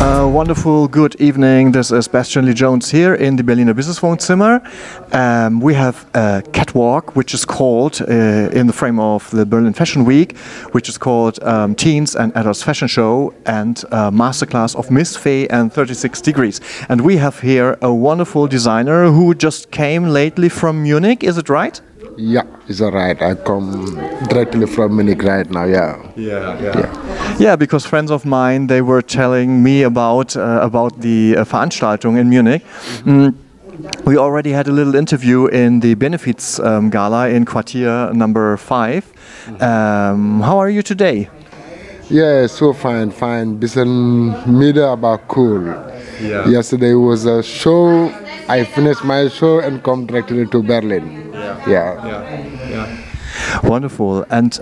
Wonderful good evening. This is Bastian Lee Jones here in the Berliner Business Wohnzimmer. We have a catwalk which is called, in the frame of the Berlin Fashion Week, which is called Teens and Adults Fashion Show and Masterclass of Miss Fay and 36 Degrees. And we have here a wonderful designer who just came lately from Munich, is it right? Yeah, it's alright. I come directly from Munich right now. Yeah, because friends of mine, they were telling me about the Veranstaltung in Munich. We already had a little interview in the Benefits Gala in Quartier number 5. How are you today? Yeah, so fine. Bisschen müde, aber cool. Yeah. Yesterday was a show. I finished my show and come directly to Berlin. Yeah. Wonderful. And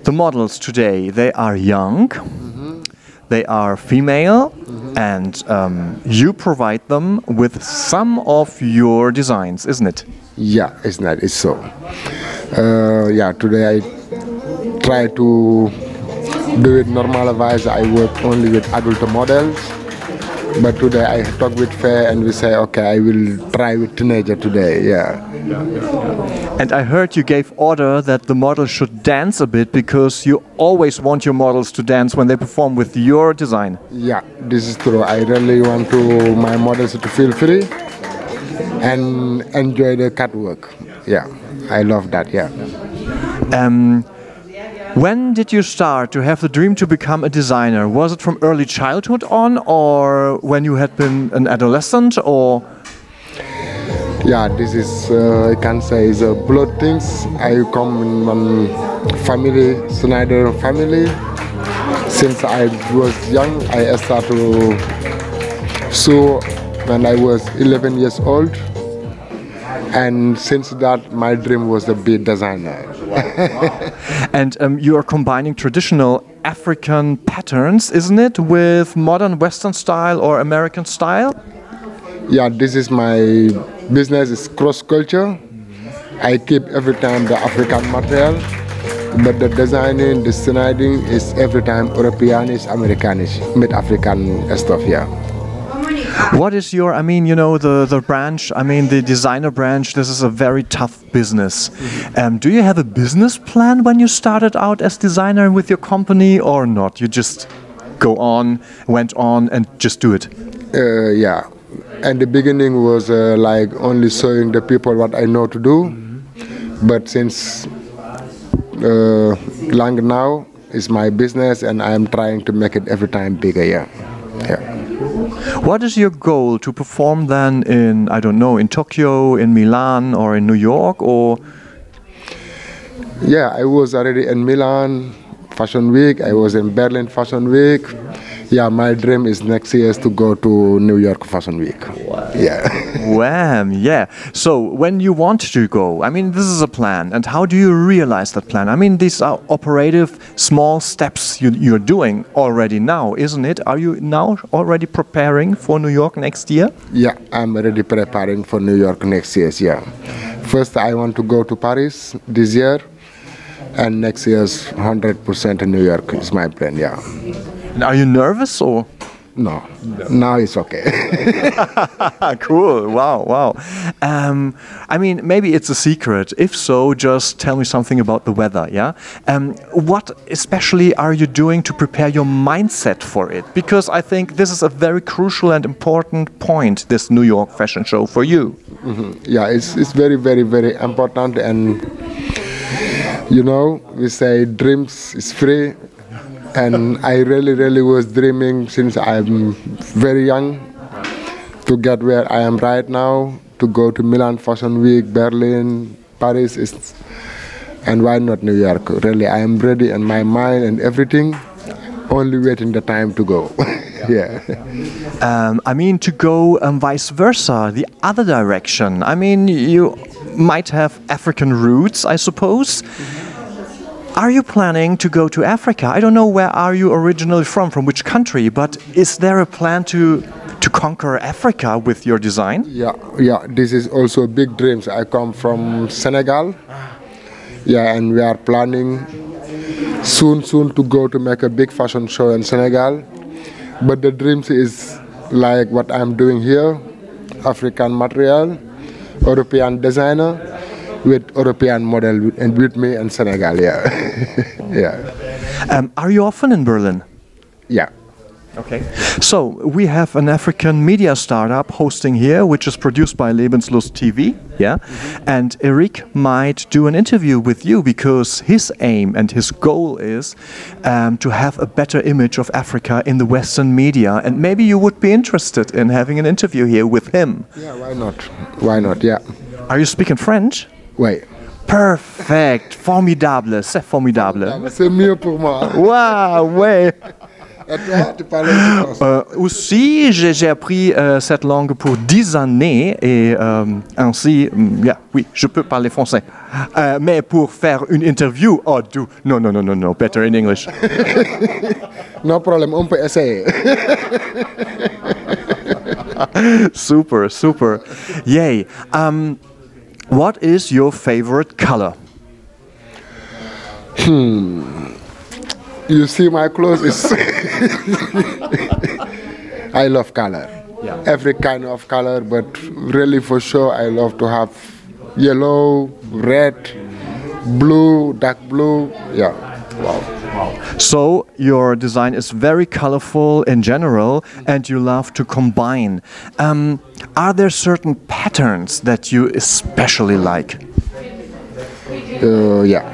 the models today, they are young, they are female, and you provide them with some of your designs, isn't it? Yeah, it's not. It's so. Today I try to do it normalize. I work only with adult models. But today I talk with Faye and we say, okay, I will try with teenager today, And I heard you gave order that the model should dance a bit because you always want your models to dance when they perform with your design. Yeah, this is true. I really want my models to feel free and enjoy the catwalk. Yeah, I love that, When did you start to have the dream to become a designer? Was it from early childhood on, or when you had been an adolescent, or? Yeah, this is, I can say, is a blood things. I come in one family, Schneider family. Since I was young, I started to sew when I was 11 years old. And since that, my dream was to be a designer. And you are combining traditional African patterns, isn't it, with modern Western style or American style? Yeah, this is my business, is cross-culture. I keep every time the African material, but the designing, the sniding is every time Europeanish, Americanish, mid-African stuff, What is your, the branch, the designer branch, this is a very tough business. Do you have a business plan when you started out as designer with your company or not? You just went on and just do it? Yeah. And the beginning was like only showing the people what I know to do. But since long now, it's my business and I am trying to make it every time bigger, What is your goal to perform then in, I don't know, in Tokyo, in Milan or in New York or? Yeah, I was already in Milan Fashion Week, I was in Berlin Fashion Week. Yeah, my dream is next year is to go to New York Fashion Week. Wow. Yeah. So when you want to go, this is a plan. And how do you realize that plan? These are operative small steps you're doing already now, isn't it? Are you now already preparing for New York next year? Yeah, I'm already preparing for New York next year, First, I want to go to Paris this year. And next year's 100% in New York is my plan, And are you nervous or? No. Now it's okay. Cool, wow. Maybe it's a secret. If so, just tell me something about the weather, What especially are you doing to prepare your mindset for it? Because I think this is a very crucial and important point, this New York fashion show for you. Yeah, it's very, very, very important. And, we say dreams is free. And I really was dreaming since I'm very young to get where I am right now, to go to Milan Fashion Week, Berlin, Paris, and why not New York? Really, I am ready in my mind and everything, only waiting the time to go. To go vice versa, the other direction. You might have African roots, I suppose. Are you planning to go to Africa? I don't know where are you originally from which country, but is there a plan to conquer Africa with your design? Yeah, this is also big dreams. I come from Senegal. And we are planning soon to go to make a big fashion show in Senegal. But the dreams is like what I'm doing here, African material, European designer, with European model and with me in Senegal, yeah. Yeah. Are you often in Berlin? Yeah. Okay. So we have an African media startup hosting here, which is produced by Lebenslust TV. Yeah. And Eric might do an interview with you because his aim and his goal is to have a better image of Africa in the Western media. And maybe you would be interested in having an interview here with him. Yeah, why not? Why not? Yeah. Are you speaking French? Oui. Perfect. Formidable. C'est formidable. C'est mieux pour moi. Waouh, ouais. Et toi, tu parles français? Aussi, j'ai appris cette langue pour 10 années et ainsi, oui, je peux parler français. Mais pour faire une interview, no, better in English. No problem, on peut essayer. Super, super. Yay. What is your favorite color? You see my clothes is I love color. Yeah. Every kind of color, but really for sure I love to have yellow, red, blue, dark blue. Yeah. Wow. So your design is very colorful in general and you love to combine. Are there certain patterns that you especially like? Yeah.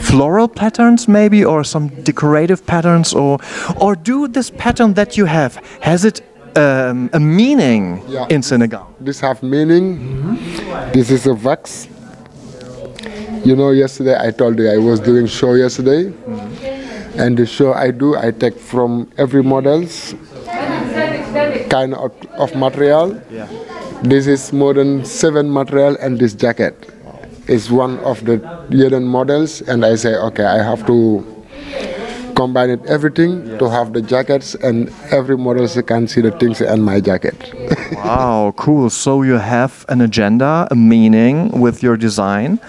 Floral patterns maybe, or some decorative patterns, or do this pattern that you have, has it a meaning in Senegal? This have meaning. This is a wax. You know, yesterday I told you I was doing show yesterday, and the show I do, I take from every models kind of material. Yeah. This is more than 7 material, and this jacket is one of the hidden models, and I say, okay, I have to combine it everything to have the jackets, and every model can see the things in my jacket. Wow, cool. So you have an agenda, a meaning with your design,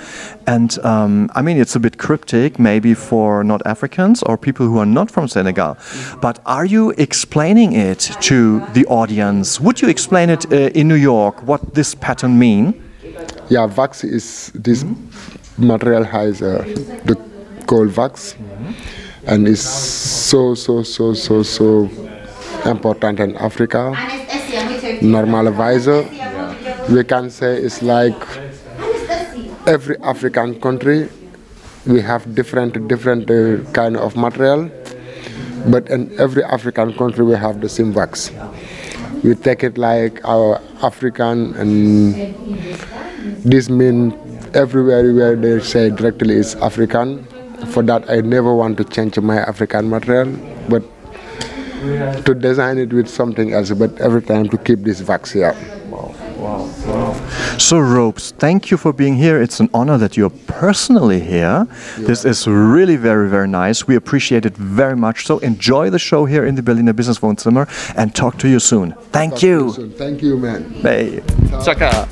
and I mean, it's a bit cryptic maybe for not Africans or people who are not from Senegal, but are you explaining it to the audience? Would you explain it in New York, what this pattern mean? Yeah, wax is this material has the cold wax, and it's so important in Africa. Normalizer, we can say it's like every African country we have different kind of material, but in every African country we have the same wax. We take it like our African, and this means everywhere where they say directly is African. For that, I never want to change my African material, but to design it with something else, but every time to keep this wax here. Wow. So Roubs, thank you for being here. It's an honor that you're personally here. Yeah. This is really very nice. We appreciate it very much. So enjoy the show here in the Berliner Business Wohnzimmer and talk to you soon. Thank you. Thank you, man. Hey. Ciao.